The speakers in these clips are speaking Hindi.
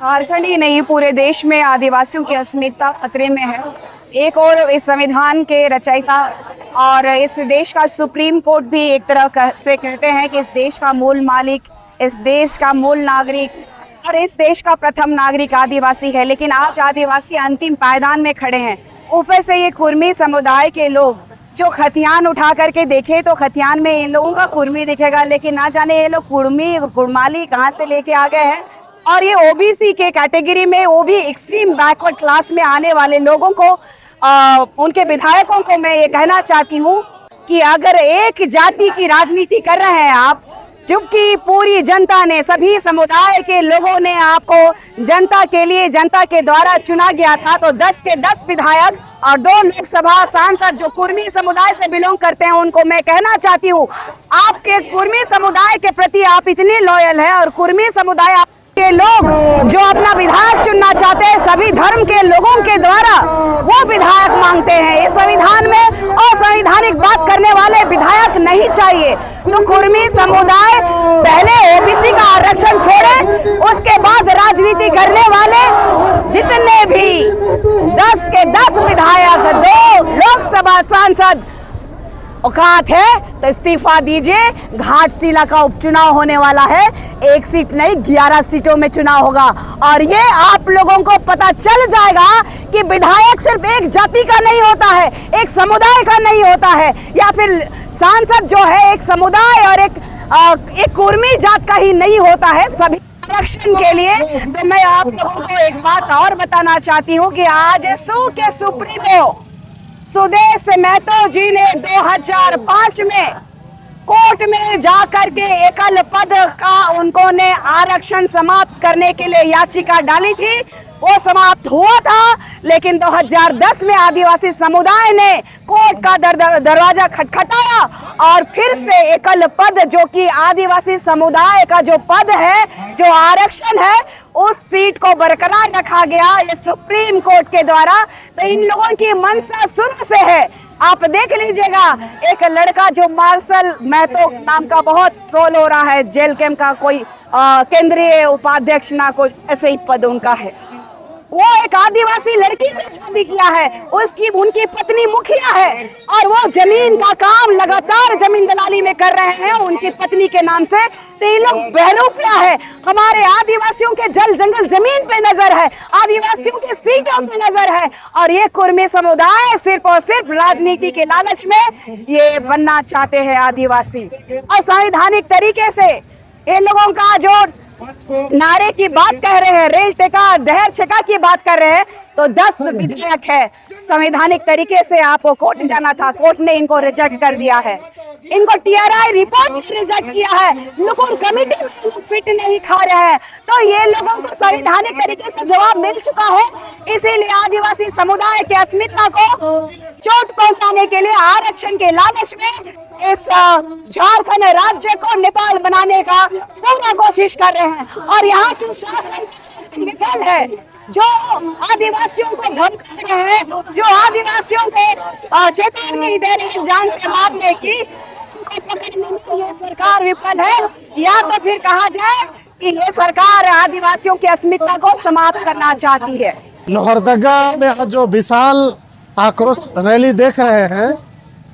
झारखंड ही नहीं पूरे देश में आदिवासियों की अस्मिता खतरे में है। एक और इस संविधान के रचयिता और इस देश का सुप्रीम कोर्ट भी एक तरह से कहते हैं कि इस देश का मूल मालिक, इस देश का मूल नागरिक और इस देश का प्रथम नागरिक आदिवासी है। लेकिन आज आदिवासी अंतिम पायदान में खड़े हैं। ऊपर से ये कुर्मी समुदाय के लोग जो खतियान उठा करके देखे तो खतियान में इन लोगों का कुर्मी दिखेगा, लेकिन ना जाने ये लोग कुर्मी कुर्माली कहाँ से लेके आ गए हैं। और ये ओबीसी के कैटेगरी में, वो भी एक्सट्रीम बैकवर्ड क्लास में आने वाले लोगों को उनके विधायकों को मैं ये कहना चाहती हूँ कि अगर एक जाति की राजनीति कर रहे हैं आप, जबकि पूरी जनता ने, सभी समुदाय के लोगों ने आपको जनता के लिए, जनता के द्वारा चुना गया था, तो 10 के 10 विधायक और 2 लोकसभा सांसद जो कुर्मी समुदाय से बिलोंग करते हैं, उनको मैं कहना चाहती हूँ आपके कुर्मी समुदाय के प्रति आप इतने लॉयल हैं और कुर्मी समुदाय के लोग जो अपना विधायक चुनना चाहते हैं, सभी धर्म के लोगों के द्वारा वो विधायक मांगते हैं। इस संविधान में असंवैधानिक बात करने वाले विधायक नहीं चाहिए। तो कुर्मी समुदाय पहले ओबीसी का आरक्षण छोड़े, उसके बाद राजनीति करने वाले जितने भी 10 के 10 विधायक, 2 लोकसभा सांसद औकात है तो इस्तीफा दीजिए। घाटशिला का उपचुनाव होने वाला है, 1 सीट नहीं 11 सीटों में चुनाव होगा और ये आप लोगों को पता चल जाएगा कि विधायक सिर्फ एक जाति का नहीं होता है, एक समुदाय का नहीं होता है, या फिर सांसद जो है एक समुदाय और एक कुर्मी जात का ही नहीं होता है। सभी आरक्षण के लिए तो मैं आप लोगों को एक बात और बताना चाहती हूँ कि आज सू के सुप्रीमो सुदेश महतो जी ने 2005 में कोर्ट में जाकर के एकल पद का उनको ने आरक्षण समाप्त करने के लिए याचिका डाली थी। वो समाप्त हुआ था, लेकिन 2010 में आदिवासी समुदाय ने कोर्ट का दरवाजा खटखटाया और फिर से एकल पद, जो कि आदिवासी समुदाय का जो पद है, जो आरक्षण है, उस सीट को बरकरार रखा गया ये सुप्रीम कोर्ट के द्वारा। तो इन लोगों की मंशा शुरू से है। आप देख लीजिएगा, एक लड़का जो मार्शल महतो नाम का बहुत ट्रोल हो रहा है, जेल कैंप का कोई केंद्रीय उपाध्यक्ष ना कोई ऐसे ही पद उनका है, वो एक आदिवासी लड़की से शादी किया है, उनकी पत्नी मुखिया है और वो जमीन का काम लगातार जमीन दलाली में कर रहे हैं उनकी पत्नी के नाम से। तो ये लोग बहरूपिया है। हमारे आदिवासियों के जल जंगल जमीन पे नजर है, आदिवासियों के सीटों पे नजर है और ये कुर्मी समुदाय सिर्फ और सिर्फ राजनीति के लालच में ये बनना चाहते हैं आदिवासी। असंवैधानिक तरीके से इन लोगों का जो नारे की बात कह रहे हैं, रेल टेका डहर छेका की बात कर रहे हैं, तो 10 विधायक है। संवैधानिक तरीके से आपको कोर्ट जाना था, कोर्ट ने इनको रिजेक्ट कर दिया है। इनको टीआरआई रिपोर्ट रिजेक्ट किया है, लुकुर कमेटी में फिट नहीं खा रहे हैं। तो ये लोगों को संवैधानिक तरीके से जवाब मिल चुका है। इसीलिए आदिवासी समुदाय की अस्मिता को चोट पहुंचाने के लिए आरक्षण के लालच में इस झारखंड राज्य को नेपाल बनाने का पूरा कोशिश कर रहे हैं और यहाँ की शासन विफल है। जो आदिवासियों को धमका रहे हैं, जो आदिवासियों को चेतावनी दे रहे हैं जान से मारने की, उनको पकड़ने में ये सरकार विफल है। या तो फिर कहा जाए कि ये सरकार आदिवासियों की अस्मिता को समाप्त करना चाहती है। लोहरदगा में जो विशाल आक्रोश रैली देख रहे हैं,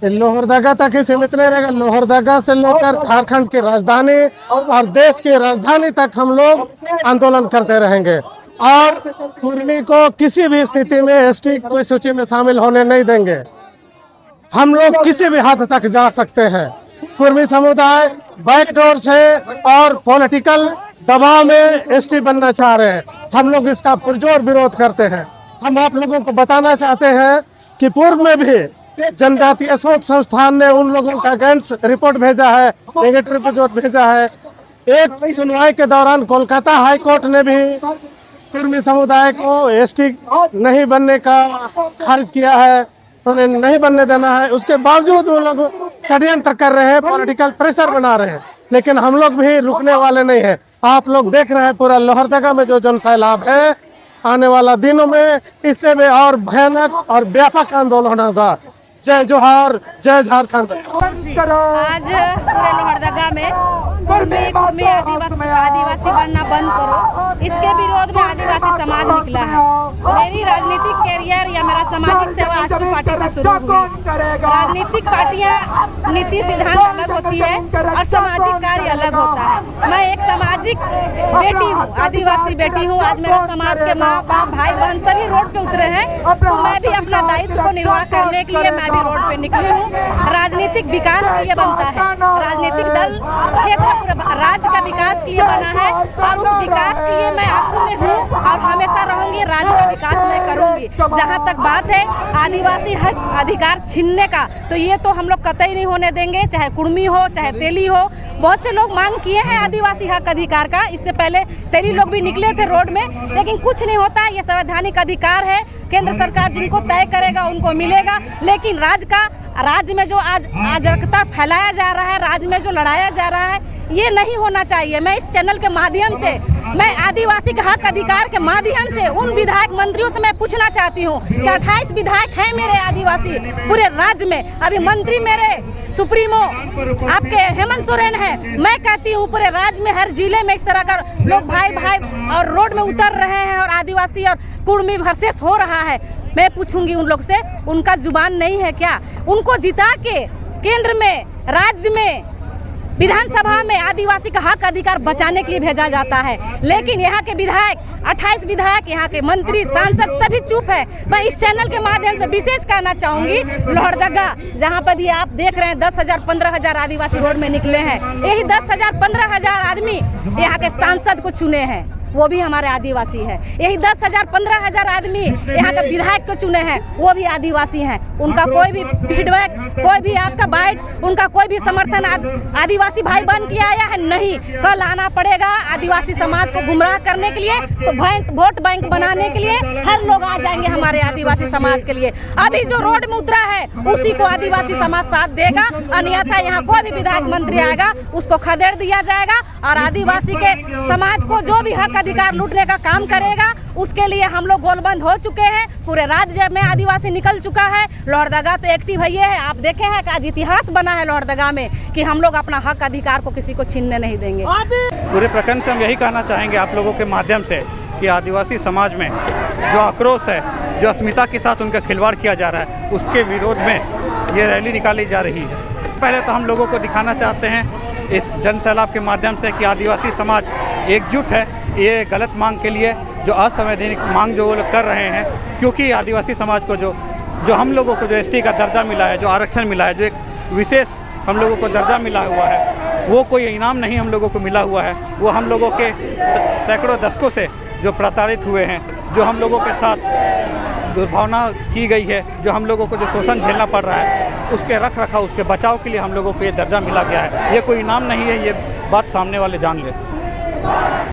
लोहरदगा तक ही सीमित नहीं रहेगा। लोहरदगा से लेकर झारखंड की राजधानी और देश की राजधानी तक हम लोग आंदोलन करते रहेंगे और कुर्मी को किसी भी स्थिति में एसटी कोई सूची में शामिल होने नहीं देंगे। हम लोग किसी भी हद तक जा सकते हैं। कुर्मी समुदाय बैकडोर से और पॉलिटिकल दबाव में एसटी बनना चाह रहे हैं। हम लोग इसका पुरजोर विरोध करते हैं। हम आप लोगों को बताना चाहते हैं कि पूर्व में भी जनजातीय शोध संस्थान ने उन लोगों का अगेंस्ट रिपोर्ट भेजा है, नेगेटिव रिपोर्ट भेजा है। एक सुनवाई के दौरान कोलकाता हाई कोर्ट ने भी कुर्मी समुदाय को एसटी नहीं बनने का खारिज किया है, उन्हें नहीं बनने देना है। उसके बावजूद वो लोग षड्यंत्र कर रहे हैं, पॉलिटिकल प्रेशर बना रहे हैं, लेकिन हम लोग भी रुकने वाले नहीं है। आप लोग देख रहे हैं पूरा लोहरदगा में जो जनसैलाब है, आने वाला दिनों में इससे में और भयानक और व्यापक आंदोलन होगा। जय जोहार, जय झारखंड। आज पूरे लोहरदगा में कुर्मी आदिवासी बनना बंद करो, इसके विरोध में आदिवासी समाज निकला है। मेरी राजनीतिक कैरियर या मेरा सामाजिक सेवा आशु पार्टी से शुरू हुई। राजनीतिक पार्टियां नीति सिद्धांत अलग होती है और सामाजिक कार्य अलग होता है। मैं एक सामाजिक बेटी हूँ, आदिवासी बेटी हूँ। आज मेरा समाज के माँ बाप भाई बहन सभी रोड पे उतरे हैं, तो मैं भी अपना दायित्व को निर्वाह करने के लिए मैं भी रोड पे निकली हूँ। राजनीतिक विकास के लिए बनता है, राजनीतिक दल क्षेत्र पूरे राज्य का विकास के लिए बना है और उस विकास के लिए मैं आंसू में हूँ और हमेशा रहूंगी। राज्य का विकास मैं करूंगी। जहाँ तक बात है आदिवासी हक अधिकार छीनने का, तो ये तो हम लोग कतई नहीं होने देंगे, चाहे कुर्मी हो चाहे तेली हो। बहुत से लोग मांग किए हैं आदिवासी हक अधिकार का, इससे पहले तेली लोग भी निकले थे रोड में, लेकिन कुछ नहीं होता। ये संवैधानिक अधिकार है, केंद्र सरकार जिनको तय करेगा उनको मिलेगा। लेकिन राज्य में जो आज अराजकता फैलाया जा रहा है, राज्य में जो लड़ाया जा रहा है, ये नहीं होना चाहिए। मैं इस चैनल के माध्यम से, मैं आदिवासी के हक अधिकार के माध्यम से उन विधायक मंत्रियों से मैं पूछना चाहती हूँ कि 28 विधायक हैं मेरे आदिवासी पूरे राज्य में। अभी मंत्री मेरे सुप्रीमो आपके हेमंत सोरेन है। मैं कहती हूँ पूरे राज्य में हर जिले में इस तरह का लोग भाई और रोड में उतर रहे हैं और आदिवासी और कुर्मी वर्सेस हो रहा है। मैं पूछूंगी उन लोग से, उनका जुबान नहीं है क्या? उनको जिता के केंद्र में, राज्य में, विधानसभा में आदिवासी का हक अधिकार बचाने के लिए भेजा जाता है, लेकिन यहाँ के विधायक 28 विधायक, यहाँ के मंत्री सांसद सभी चुप है। मैं इस चैनल के माध्यम से विशेष कहना चाहूँगी, लोहरदगा जहाँ पर भी आप देख रहे हैं 10,000 15,000 आदिवासी रोड में निकले हैं, यही 10,000 15,000 आदमी यहाँ के सांसद को चुने हैं, वो भी हमारे आदिवासी है। यही 10,000 15,000 आदमी यहाँ के विधायक को चुने हैं, वो भी आदिवासी हैं। उनका कोई भी फीडबैक, कोई भी आपका बाइट, उनका कोई भी समर्थन आदिवासी भाई बहन के लिए आया है? नहीं। कल आना पड़ेगा आदिवासी समाज को गुमराह करने के लिए, तो वोट बैंक बनाने के लिए हर लोग आ जाएंगे हमारे आदिवासी समाज के लिए। अभी जो रोड में उतरा है उसी को आदिवासी समाज साथ देगा, अन्यथा यहाँ कोई भी विधायक मंत्री आएगा उसको खदेड़ दिया जाएगा और आदिवासी के समाज को जो भी हक अधिकार लूटने का काम करेगा उसके लिए हम लोग गोलबंद हो चुके हैं। पूरे राज्य में आदिवासी निकल चुका है। लोहरदगा तो एक्टिव है, ये है। आप देखे हैं कि आज इतिहास बना है लोहरदगा में कि हम लोग अपना हक अधिकार को किसी को छीनने नहीं देंगे। पूरे प्रखंड से हम यही कहना चाहेंगे आप लोगों के माध्यम से कि आदिवासी समाज में जो आक्रोश है, जो अस्मिता के साथ उनका खिलवाड़ किया जा रहा है, उसके विरोध में ये रैली निकाली जा रही है। पहले तो हम लोगों को दिखाना चाहते हैं इस जन सैलाब के माध्यम से कि आदिवासी समाज एकजुट है ये गलत मांग के लिए, जो असंवैधानिक मांग जो वो लोग कर रहे हैं। क्योंकि आदिवासी समाज को जो हम लोगों को जो एसटी का दर्जा मिला है, जो आरक्षण मिला है, जो एक विशेष हम लोगों को दर्जा मिला हुआ है, वो कोई इनाम नहीं हम लोगों को मिला हुआ है। वो हम लोगों के सैकड़ों दशकों से जो प्रताड़ित हुए हैं, जो हम लोगों के साथ दुर्भावना की गई है, जो हम लोगों को जो शोषण झेलना पड़ रहा है, उसके रख रखाव, उसके बचाव के लिए हम लोगों को ये दर्जा मिला गया है। ये कोई इनाम नहीं है, ये बात सामने वाले जान ले।